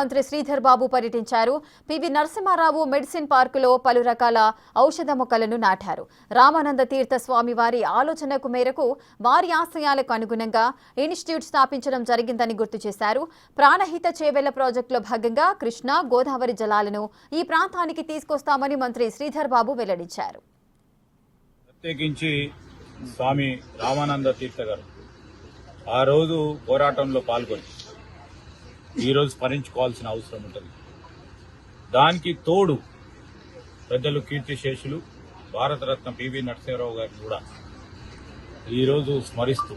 మంత్రి శ్రీధర్ బాబు పర్యటించారు. PV Narasimha Rao medicine పార్కులో పలు రకాల ఔషధ మొక్కలను నాటారు. రామానంద తీర్థ స్వామి వారి ఆలోచనకు మేరకు వారి ఆశయాలకు అనుగుణంగా ఇన్స్టిట్యూట్ స్థాపించడం జరిగిందని గుర్తు చేశారు. ప్రాణహిత చేవెళ్ల ప్రాజెక్టులో భాగంగా కృష్ణా గోదావరి జలాలను ఈ ప్రాంతానికి తీసుకొస్తామని మంత్రి శ్రీధర్ బాబు వెల్లడించారు. ప్రత్యేకించి స్వామి రామానంద తీర్థ గారు ఆ రోజు పోరాటంలో పాల్గొని ఈరోజు స్మరించుకోవాల్సిన అవసరం ఉంటుంది. దానికి తోడు పెద్దలు కీర్తిశేషులు భారతరత్న పివి నరసింహారావు గారిని కూడా ఈరోజు స్మరిస్తూ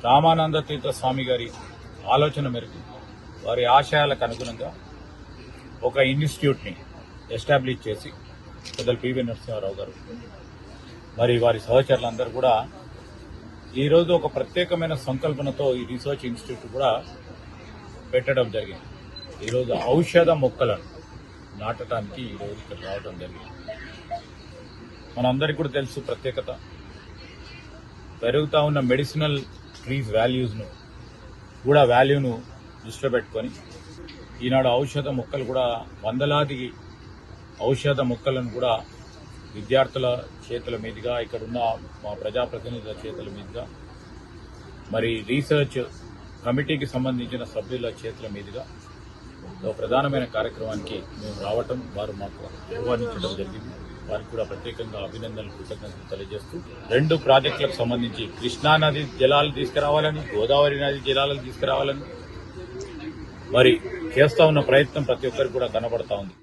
రామానంద తీర్థ స్వామి గారి ఆలోచన మేరకు వారి ఆశయాలకు అనుగుణంగా ఒక ఇన్స్టిట్యూట్ని ఎస్టాబ్లిష్ చేసి పెద్దలు పివి నరసింహారావు గారు మరి వారి సహచరులందరూ కూడా ఈరోజు ఒక ప్రత్యేకమైన సంకల్పనతో ఈ రీసెర్చ్ ఇన్స్టిట్యూట్ కూడా పెట్టడం జరిగింది. ఈరోజు ఔషధ మొక్కలను నాటడానికి ఈరోజు ఇక్కడ రావడం జరిగింది. మనందరికీ కూడా తెలుసు ప్రత్యేకత పెరుగుతా ఉన్న మెడిసినల్ ట్రీస్ వాల్యూను దృష్టిలో పెట్టుకొని ఈనాడు ఔషధ మొక్కలు కూడా వందలాది ఔషధ మొక్కలను కూడా విద్యార్థుల చేతుల మీదుగా ఇక్కడున్న మా ప్రజాప్రతినిధుల చేతుల మీదుగా మరి రీసెర్చ్ కమిటీకి సంబంధించిన సభ్యుల చేతుల మీదుగా ఒక ప్రధానమైన కార్యక్రమానికి మేము రావటం వారు మాకు ఆహ్వానించడం జరిగింది. వారికి కూడా ప్రత్యేకంగా అభినందనలు కృతజ్ఞతలు తెలియజేస్తూ 2 ప్రాజెక్టులకు సంబంధించి కృష్ణా నది జలాలు తీసుకురావాలని గోదావరి నది జలాలను తీసుకురావాలని మరి చేస్తా ఉన్న ప్రయత్నం ప్రతి ఒక్కరికి కూడా కనబడతా ఉంది.